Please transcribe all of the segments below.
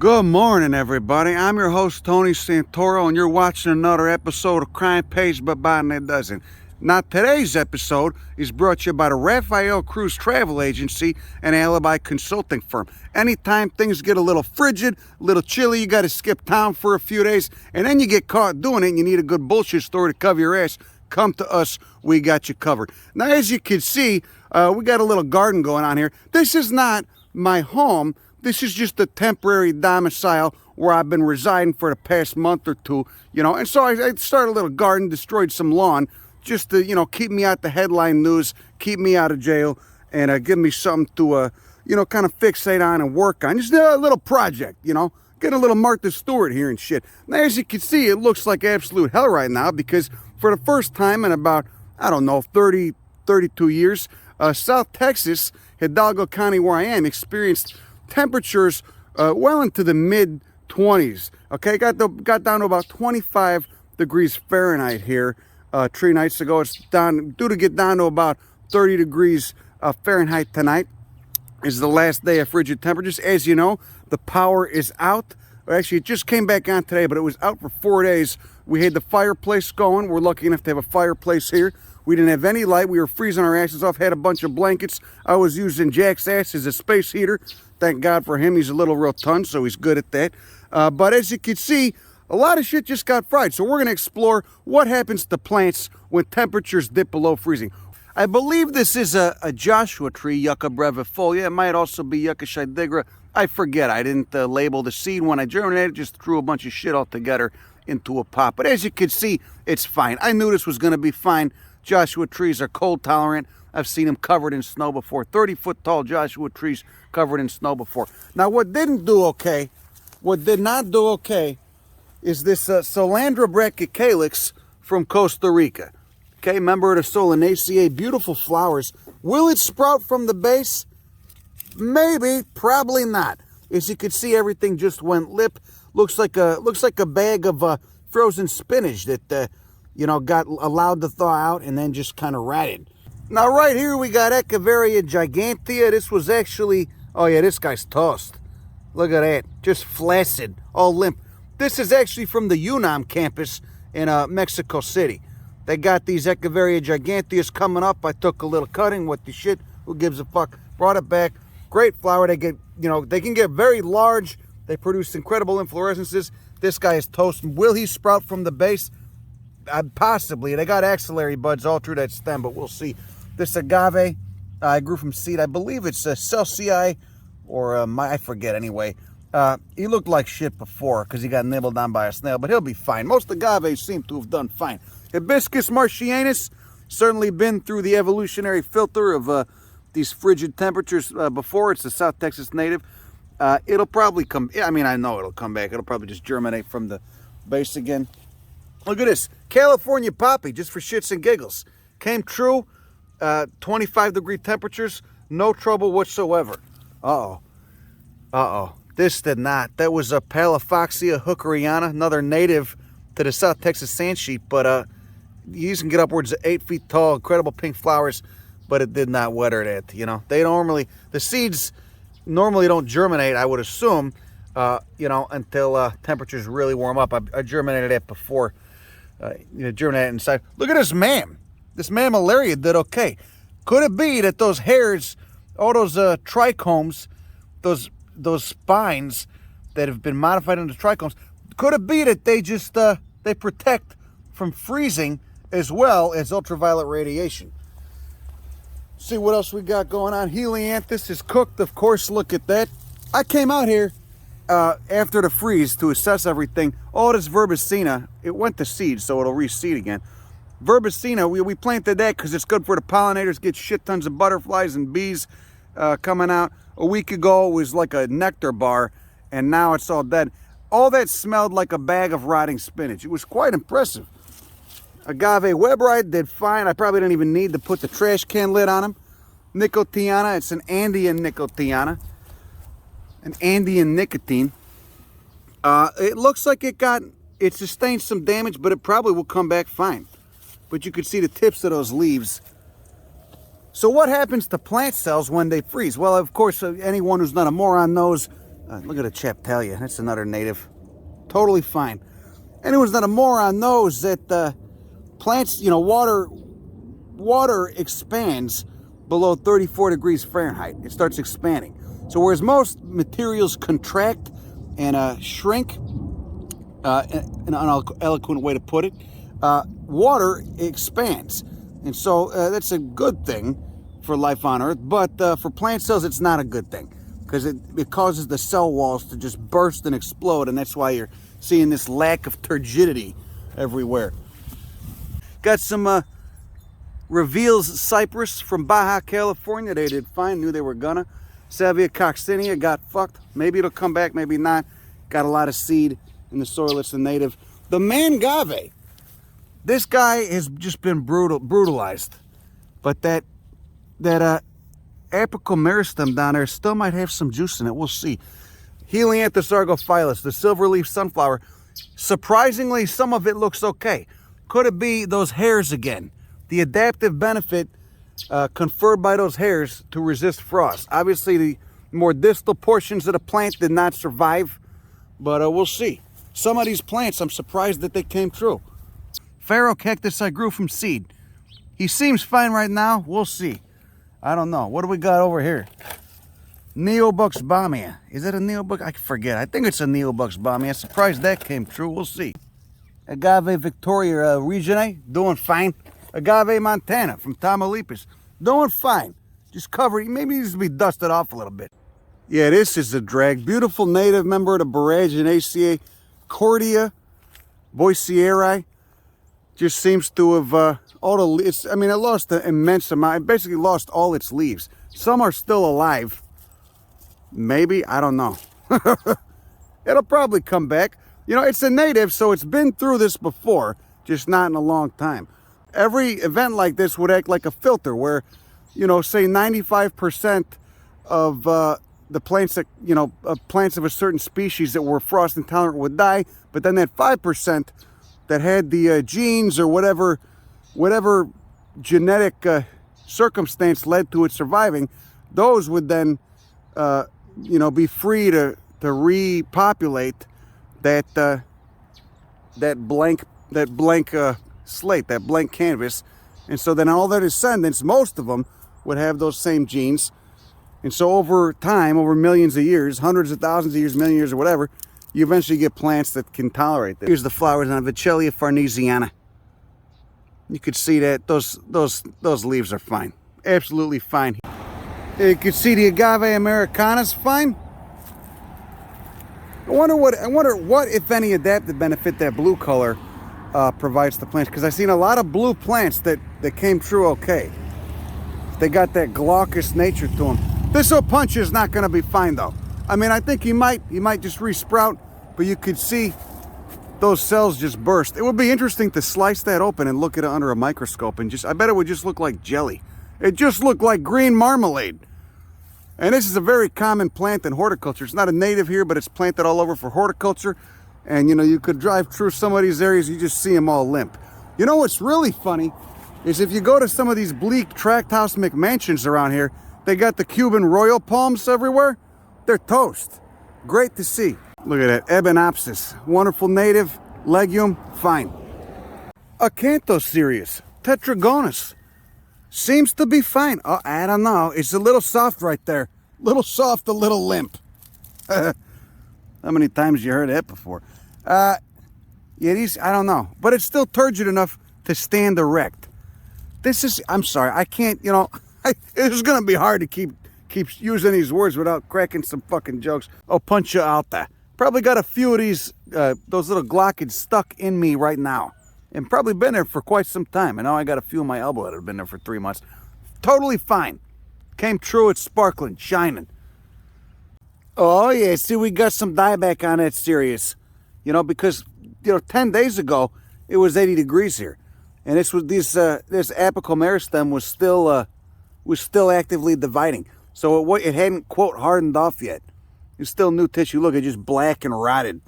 Good morning, everybody. I'm your host, Tony Santoro, and you're watching another episode of Crime Pays But Biden It Doesn't. Now, today's episode is brought to you by the Raphael Cruz Travel Agency and Alibi Consulting Firm. Anytime things get a little frigid, a little chilly, you got to skip town for a few days, and then you get caught doing it and you need a good bullshit story to cover your ass, come to us. We got you covered. Now, as you can see, we got a little garden going on here. This is not my home. This is just a temporary domicile where I've been residing for the past month or two, and so I started a little garden, destroyed some lawn, just to, keep me out the headline news, keep me out of jail, and give me something to, kind of fixate on and work on. Just a little project, get a little Martha Stewart here and shit. Now, as you can see, it looks like absolute hell right now because for the first time in about, 30, 32 years, South Texas, Hidalgo County, where I am, experienced temperatures well into the mid-20s. Okay, got down to about 25 degrees Fahrenheit here 3 nights ago. It's due to get down to about 30 degrees Fahrenheit tonight. Is the last day of frigid temperatures. As you know, the power is out. Actually, it just came back on today, but it was out for 4 days. We had the fireplace going. We're lucky enough to have a fireplace here. We didn't have any light. We were freezing our asses off. Had a bunch of blankets. I was using Jack's ass as a space heater. Thank God for him. He's a little rotund, so he's good at that. But as you can see, a lot of shit just got fried. So we're going to explore what happens to plants when temperatures dip below freezing. I believe this is a Joshua tree, Yucca brevifolia. It might also be Yucca shidigra. I forget. I didn't label the seed when I germinated. Just threw a bunch of shit all together into a pot. But as you can see, it's fine. I knew this was going to be fine. Joshua trees are cold tolerant. I've seen them covered in snow before. 30-foot tall Joshua trees covered in snow before. Now, what did not do okay is this Solandra brachycalyx from Costa Rica. Okay, member of the Solanaceae, beautiful flowers. Will it sprout from the base? Maybe, probably not. As you can see, everything just went lip. Looks like a bag of frozen spinach that got allowed to thaw out and then just kind of ratted. Now, right here we got Echeveria Gigantia. This was actually, oh yeah, this guy's tossed. Look at that, just flaccid, all limp. This is actually from the UNAM campus in Mexico City. They got these Echeveria Gigantias coming up. I took a little cutting. What the shit? Who gives a fuck? Brought it back. Great flower. They get, they can get very large. They produce incredible inflorescences. This guy is toast. Will he sprout from the base? Possibly. They got axillary buds all through that stem, but we'll see. This agave, I grew from seed. I believe it's a Celsius or I forget anyway. He looked like shit before because he got nibbled on by a snail, but he'll be fine. Most agaves seem to have done fine. Hibiscus Martianus, certainly been through the evolutionary filter of these frigid temperatures before. It's a South Texas native. It'll probably come, I know it'll come back. It'll probably just germinate from the base again. Look at this. California poppy, just for shits and giggles. Came true, 25-degree temperatures, no trouble whatsoever. Uh-oh. This did not. That was a Palafoxia hookeriana, another native to the South Texas sand sheep, but these can get upwards of 8 feet tall, incredible pink flowers, but it did not weather that, the seeds normally don't germinate, I would assume, until temperatures really warm up. I germinated that before, germinated inside. Look at this This mammillaria did okay. Could it be that those hairs, all those trichomes, those spines that have been modified into trichomes, could it be that they just they protect from freezing as well as ultraviolet radiation? See what else we got going on. Helianthus is cooked, of course. Look at that. I came out here after the freeze to assess everything. All this verbicina, it went to seed, so it'll reseed again. Verbicina, we planted that because it's good for the pollinators, get shit tons of butterflies and bees coming out. A week ago, it was like a nectar bar, and now it's all dead. All that smelled like a bag of rotting spinach. It was quite impressive. Agave webride did fine. I probably didn't even need to put the trash can lid on them. Nicotiana, it's an Andean Nicotiana. An Andean nicotine. It looks like it sustained some damage, but it probably will come back fine. But you could see the tips of those leaves. So what happens to plant cells when they freeze? Well, of course, anyone who's not a moron knows Look at a Chaptalia. That's another native. Totally fine. Anyone's not a moron knows that plants, water expands below 34 degrees Fahrenheit. It starts expanding. So whereas most materials contract and shrink, an uneloquent way to put it, water expands. And so that's a good thing for life on Earth, but for plant cells, it's not a good thing because it causes the cell walls to just burst and explode, and that's why you're seeing this lack of turgidity everywhere. Got some Reveals cypress from Baja California. They did fine, knew they were gonna. Salvia coccinea got fucked. Maybe it'll come back, maybe not. Got a lot of seed in the soil. It's a native. The mangave. This guy has just been brutalized. But that apical meristem down there still might have some juice in it. We'll see. Helianthus argophyllus, the silverleaf sunflower. Surprisingly, some of it looks okay. Could it be those hairs again? The adaptive benefit conferred by those hairs to resist frost. Obviously, the more distal portions of the plant did not survive, but we'll see. Some of these plants, I'm surprised that they came true. Pharaoh cactus I grew from seed. He seems fine right now. We'll see. I don't know. What do we got over here? Neobuxbaumia. Is it a neobux? I forget. I think it's a neobuxbaumia. Surprised that came true. We'll see. Agave Victoria Reginae, doing fine. Agave Montana from Tamaulipas, doing fine. Just covered. Maybe needs to be dusted off a little bit. Yeah, this is a drag. Beautiful native member of the Boraginaceae. Cordia boissieri. Just seems to have it lost an immense amount. It basically lost all its leaves. Some are still alive. Maybe, I don't know. It'll probably come back. You know, it's a native, so it's been through this before, just not in a long time. Every event like this would act like a filter where, say 95% of the plants that, plants of a certain species that were frost intolerant would die, but then that 5% that had the genes or whatever genetic circumstance led to it surviving, those would then, be free to repopulate that blank slate, that blank canvas. And so then all their descendants, most of them, would have those same genes. And so over time, over millions of years, hundreds of thousands of years, million years or whatever, you eventually get plants that can tolerate that. Here's the flowers on Vechelia farnesiana. You could see that those leaves are fine. Absolutely fine. You can see the Agave Americanus fine. I wonder what, if any, adaptive benefit that blue color provides to plants, because I've seen a lot of blue plants that came true okay. They got that glaucous nature to them. This punch is not going to be fine though. I mean, I think he might just resprout, but you could see those cells just burst. It would be interesting to slice that open and look at it under a microscope, and I bet it would just look like jelly. It just looked like green marmalade. And this is a very common plant in horticulture. It's not a native here, but it's planted all over for horticulture. And you could drive through some of these areas, you just see them all limp. You know what's really funny is if you go to some of these bleak tract house McMansions around here, they got the Cuban royal palms everywhere. They're toast. Great to see. Look at that, Ebenopsis. Wonderful native, legume, fine. Acanthoserius, tetragonus. Seems to be fine. Oh, I don't know. It's a little soft right there. Little soft, a little limp. How many times you heard that before? I don't know. But it's still turgid enough to stand erect. I'm sorry, I can't, it's going to be hard to keep using these words without cracking some fucking jokes. Oh, punch you out there. Probably got a few of these, those little glockids stuck in me right now. And probably been there for quite some time. And now I got a few in my elbow that have been there for 3 months. Totally fine. Came true, it's sparkling, shining. Oh yeah, see, we got some dieback on that series. Because 10 days ago it was 80 degrees here. And this apical meristem was still actively dividing. So it hadn't, quote, hardened off yet. It's still new tissue. Look, it's just black and rotted.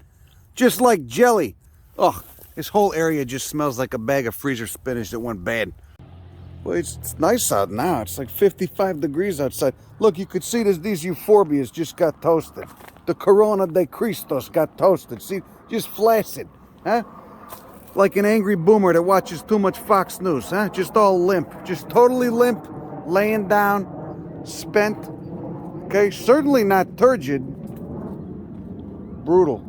Just like jelly. Ugh. This whole area just smells like a bag of freezer spinach that went bad. Well, it's nice out now. It's like 55 degrees outside. Look, you could see these euphorbias just got toasted. The Corona de Cristos got toasted. See, just flaccid, huh? Like an angry boomer that watches too much Fox News, huh? Just all limp, just totally limp, laying down, spent. Okay, certainly not turgid. Brutal.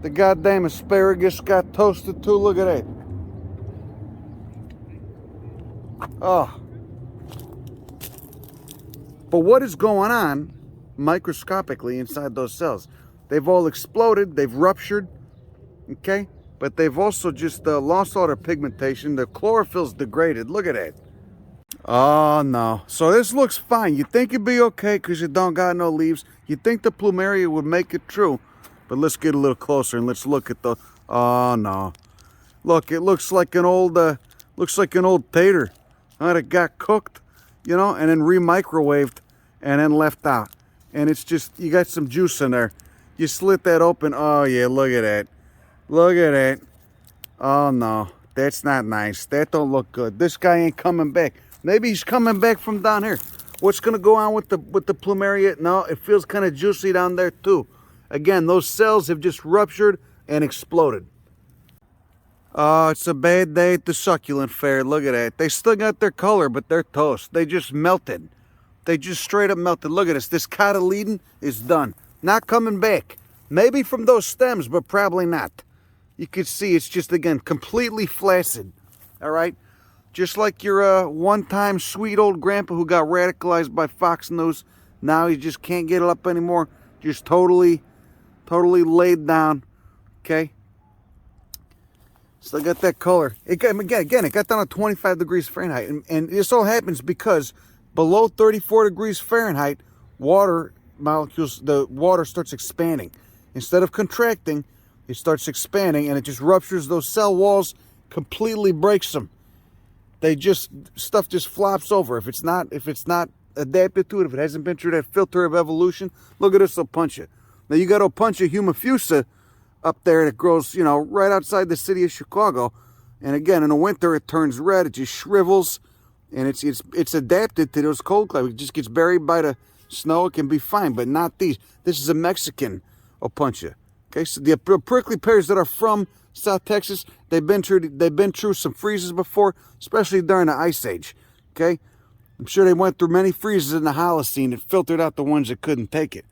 The goddamn asparagus got toasted too. Look at that. Oh. But what is going on microscopically inside those cells? They've all exploded, they've ruptured, okay? But they've also just lost all their pigmentation. The chlorophyll's degraded. Look at that. Oh, no. So this looks fine. You think it'd be okay because you don't got no leaves. You think the plumeria would make it true. But let's get a little closer and let's look at the... Oh, no. Look, it looks like an old tater. It got cooked, you know, and then re-microwaved and then left out. And it's just, you got some juice in there. You slit that open. Oh, yeah, look at that. Look at that. Oh, no. That's not nice. That don't look good. This guy ain't coming back. Maybe he's coming back from down here. What's going to go on with the plumeria? No, it feels kind of juicy down there, too. Again, those cells have just ruptured and exploded. Oh, it's a bad day at the succulent fair. Look at that. They still got their color, but they're toast. They just melted. They just straight up melted. Look at this. This cotyledon is done. Not coming back. Maybe from those stems, but probably not. You can see it's just, again, completely flaccid. All right? Just like your one-time sweet old grandpa who got radicalized by Fox News. Now he just can't get it up anymore. Just totally laid down. Okay? Still got that color. It got down to 25 degrees Fahrenheit. And this all happens because below 34 degrees Fahrenheit, water molecules, the water starts expanding. Instead of contracting, it starts expanding and it just ruptures those cell walls, completely breaks them. Stuff just flops over. If it's not adapted to it, if it hasn't been through that filter of evolution, look at this Opuntia. Now you got Opuntia humifusa up there that grows, you know, right outside the city of Chicago. And again, in the winter, it turns red. It just shrivels, and it's adapted to those cold climates. It just gets buried by the snow. It can be fine, but not these. This is a Mexican Opuntia. Okay, so the prickly pears that are from South Texas, they've been through some freezes before, especially during the Ice Age. Okay, I'm sure they went through many freezes in the Holocene that filtered out the ones that couldn't take it.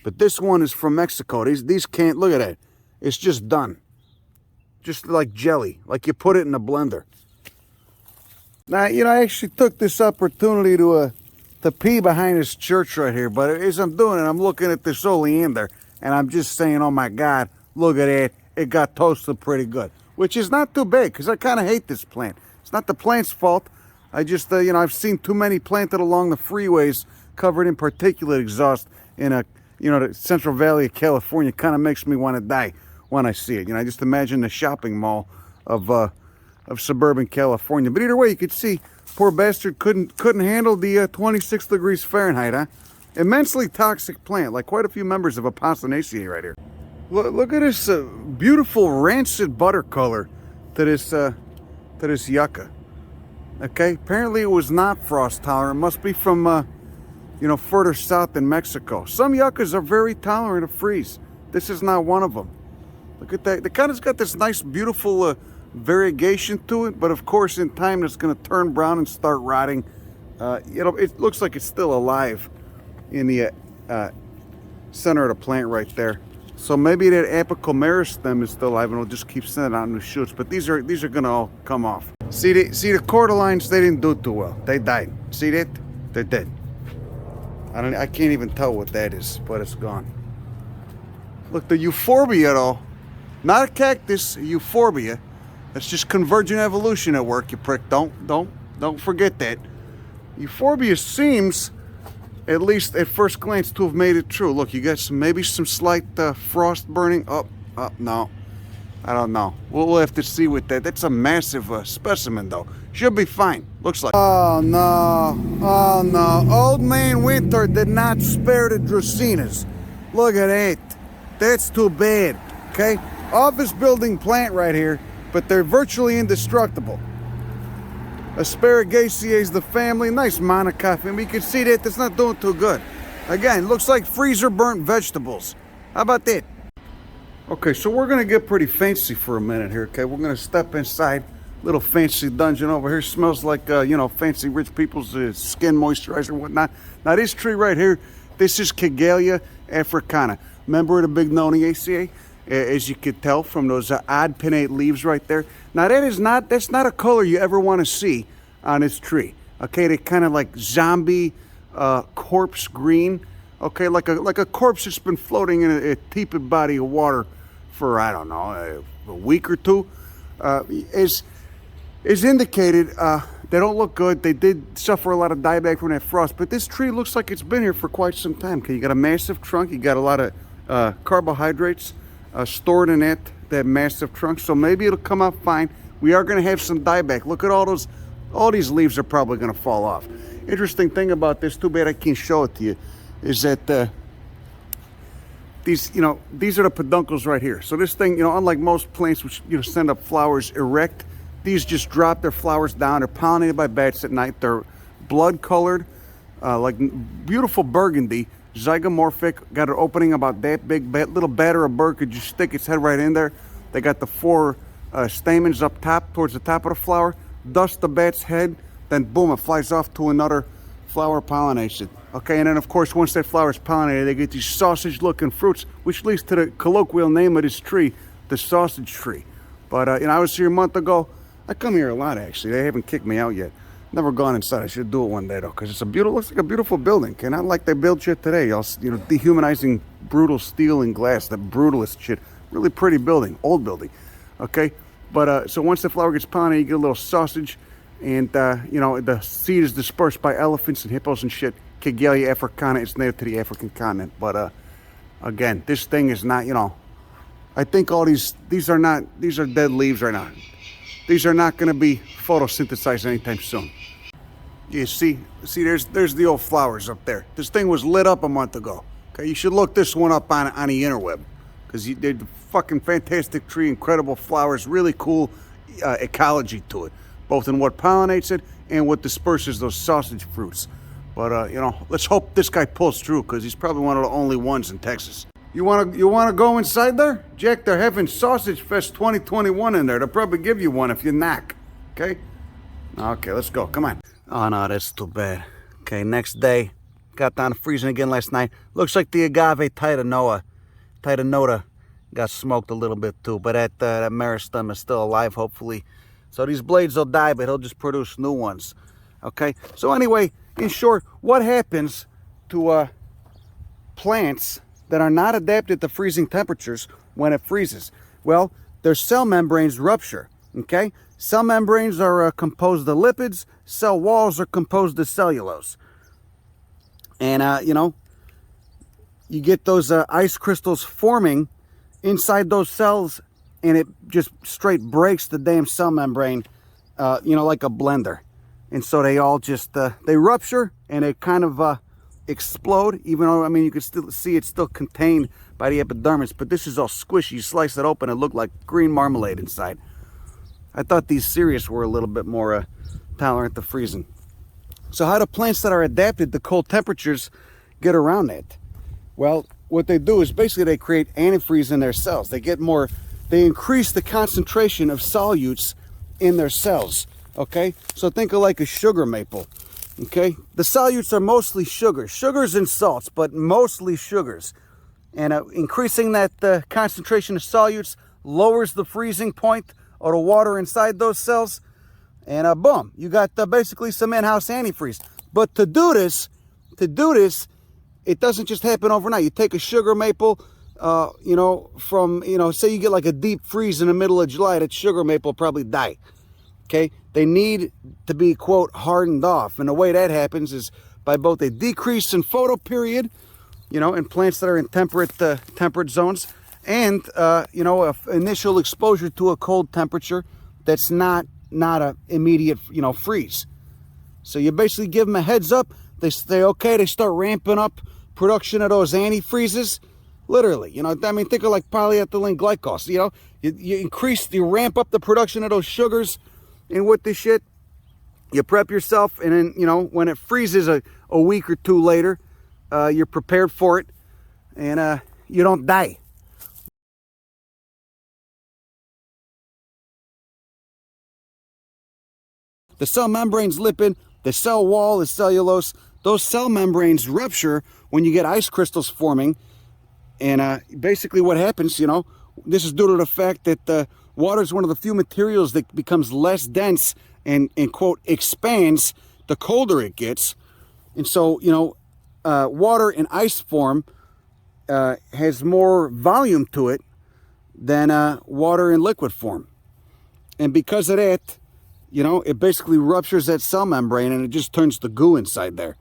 But this one is from Mexico. These can't. Look at that. It's just done. Just like jelly, like you put it in a blender. Now, you know, I actually took this opportunity to pee behind this church right here. But as I'm doing it, I'm looking at this oleander, and I'm just saying, oh my God, look at that. It got toasted pretty good, which is not too bad because I kind of hate this plant. It's not the plant's fault. I just, you know, I've seen too many planted along the freeways covered in particulate exhaust in the Central Valley of California. Kind of makes me want to die when I see it. You know, I just imagine the shopping mall of suburban California. But either way, you could see poor bastard couldn't handle the 26 degrees Fahrenheit, huh? Immensely toxic plant, like quite a few members of Apocynaceae right here. Look at this beautiful rancid butter color to this yucca. Okay, apparently it was not frost tolerant. It must be from further south in Mexico. Some yuccas are very tolerant of freeze. This is not one of them. Look at that. It kind of's got this nice, beautiful variegation to it, but of course, in time, it's going to turn brown and start rotting. It looks like it's still alive in the center of the plant right there. So maybe that apical meristem is still alive, and it'll just keep sending out new shoots. But these are going to all come off. See the cordylines? They didn't do too well. They died. See that? They're dead. I can't even tell what that is, but it's gone. Look, the euphorbia though. Not a cactus, a euphorbia. That's just convergent evolution at work, you prick. Don't forget that. Euphorbia seems, at least at first glance, to have made it true. Look, you got maybe some slight frost burning. Oh, no. I don't know. We'll have to see with that. That's a massive specimen, though. Should be fine. Looks like. Oh, no. Oh, no. Old Man Winter did not spare the Dracaenas. Look at that. That's too bad. Okay? Office building plant right here, but they're virtually indestructible. Asparagiaceae is the family. Nice monocotyledon. You can see that that's not doing too good. Again, looks like freezer burnt vegetables. How about that? Okay, so we're gonna get pretty fancy for a minute here, okay? We're gonna step inside. Little fancy dungeon over here. Smells like, you know, fancy rich people's skin moisturizer and whatnot. Now this tree right here, this is Kagelia Africana. Member of the big noni ACA, as you could tell from those odd pinnate leaves right there. Now that's not a color you ever want to see on this tree. Okay, they kind of like zombie corpse green. Okay, like a corpse that's been floating in a tepid body of water for, I don't know, a week or two. Is indicated, they don't look good. They did suffer a lot of dieback from that frost, but this tree looks like it's been here for quite some time. Okay, you got a massive trunk, you got a lot of carbohydrates stored in that massive trunk, so maybe it'll come out fine. We are going to have some dieback. Look at all these leaves are probably going to fall off. Interesting thing about this, too bad I can't show it to you, is that these are the peduncles right here. So this thing, unlike most plants which send up flowers erect, these just drop their flowers down. They're pollinated by bats at night. They're blood colored, like beautiful burgundy, zygomorphic. Got an opening about that big. Little bat or a bird could just stick its head right in there. They got the 4 stamens up top towards the top of the flower. Dust the bat's head, then boom, it flies off to another flower pollination. Okay, and then of course once that flower is pollinated, they get these sausage-looking fruits, which leads to the colloquial name of this tree, the sausage tree. But I was here a month ago. I come here a lot, actually. They haven't kicked me out yet. Never gone inside. I should do it one day, though, because looks like a beautiful building. Okay, not like they build shit today. Dehumanizing brutal steel and glass, the brutalist shit. Really pretty building, old building. Okay, but so once the flower gets pollinated, you get a little sausage, and the seed is dispersed by elephants and hippos and shit. Kagelia Africana. It's native to the African continent. But again, this thing is not. I think all these are dead leaves right now. These are not going to be photosynthesized anytime soon. You see, there's the old flowers up there. This thing was lit up a month ago. Okay, you should look this one up on the interweb, because they're a fucking fantastic tree, incredible flowers, really cool ecology to it, both in what pollinates it and what disperses those sausage fruits. But let's hope this guy pulls through, because he's probably one of the only ones in Texas. You wanna go inside there? Jack, they're having Sausage Fest 2021 in there. They'll probably give you one if you knock. Okay? Okay, let's go. Come on. Oh no, that's too bad. Okay, next day. Got down to freezing again last night. Looks like the agave titanota got smoked a little bit too, but that meristem is still alive, hopefully. So these blades will die, but he'll just produce new ones. Okay? So anyway, in short, what happens to plants that are not adapted to freezing temperatures when it freezes? Well, their cell membranes rupture, okay? Cell membranes are composed of lipids. Cell walls are composed of cellulose. And, you get those ice crystals forming inside those cells, and it just straight breaks the damn cell membrane, like a blender. And so they all just, they rupture, and they kind of explode, even though, you can still see it's still contained by the epidermis, but this is all squishy. You slice it open, it looked like green marmalade inside. I thought these Cereus were a little bit more tolerant to freezing. So how do plants that are adapted to cold temperatures get around that? Well, what they do is basically they create antifreeze in their cells. They increase the concentration of solutes in their cells. Okay, so think of like a sugar maple. Okay, the solutes are mostly sugars and salts, but mostly sugars. And increasing that concentration of solutes lowers the freezing point of the water inside those cells. And boom, you got basically some in-house antifreeze. But to do this, it doesn't just happen overnight. You take a sugar maple, say you get like a deep freeze in the middle of July, that sugar maple will probably die. Okay, they need to be, quote, hardened off. And the way that happens is by both a decrease in photoperiod, in plants that are in temperate zones, and, initial exposure to a cold temperature that's not a immediate, freeze. So you basically give them a heads up. They stay okay. They start ramping up production of those antifreezes. Literally, think of like polyethylene glycol. You ramp up the production of those sugars. And with this shit, you prep yourself, and then, when it freezes a week or two later, you're prepared for it, and you don't die. The cell membrane's lipid, the cell wall is cellulose. Those cell membranes rupture when you get ice crystals forming. And basically what happens, this is due to the fact that water is one of the few materials that becomes less dense and quote, expands the colder it gets. And so, water in ice form has more volume to it than water in liquid form. And because of that, it basically ruptures that cell membrane and it just turns to goo inside there.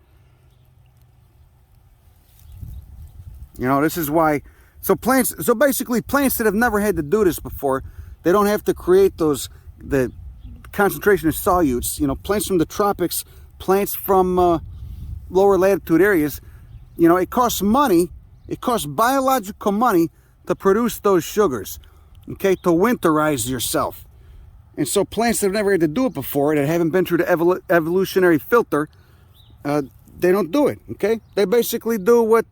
This is why, so basically plants that have never had to do this before, they don't have to create the concentration of solutes. Plants from the tropics, plants from lower latitude areas, it costs money, it costs biological money to produce those sugars, okay, to winterize yourself. And so plants that have never had to do it before, that haven't been through the evolutionary filter, they don't do it, okay? They basically do what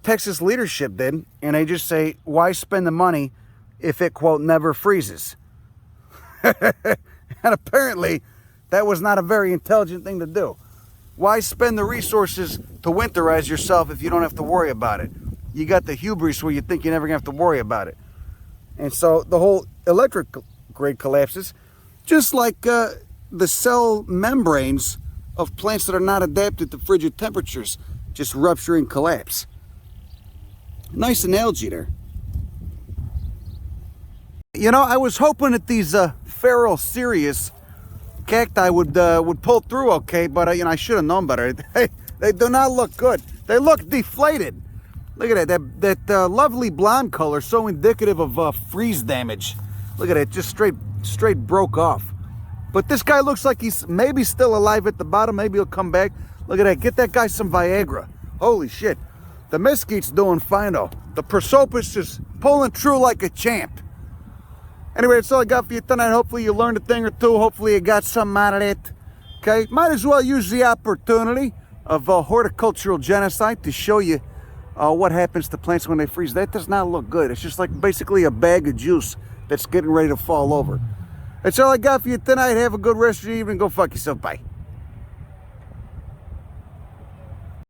Texas leadership did, and they just say, why spend the money if it, quote, never freezes? And apparently, that was not a very intelligent thing to do. Why spend the resources to winterize yourself if you don't have to worry about it? You got the hubris where you think you're never going to have to worry about it. And so the whole electric grid collapses, just like the cell membranes of plants that are not adapted to frigid temperatures just rupture and collapse. Nice analogy there. I was hoping that these feral serious cacti would pull through okay, but I should have known better. They do not look good. They look deflated. Look at that lovely blonde color, so indicative of freeze damage. Look at it, just straight broke off. But this guy looks like he's maybe still alive at the bottom. Maybe he'll come back. Look at that. Get that guy some Viagra. Holy shit. The mesquite's doing fine though. The prosopis is pulling through like a champ. Anyway, that's all I got for you tonight. Hopefully you learned a thing or two. Hopefully you got something out of it. Okay? Might as well use the opportunity of horticultural genocide to show you what happens to plants when they freeze. That does not look good. It's just like basically a bag of juice that's getting ready to fall over. That's all I got for you tonight. Have a good rest of your evening. Go fuck yourself. Bye.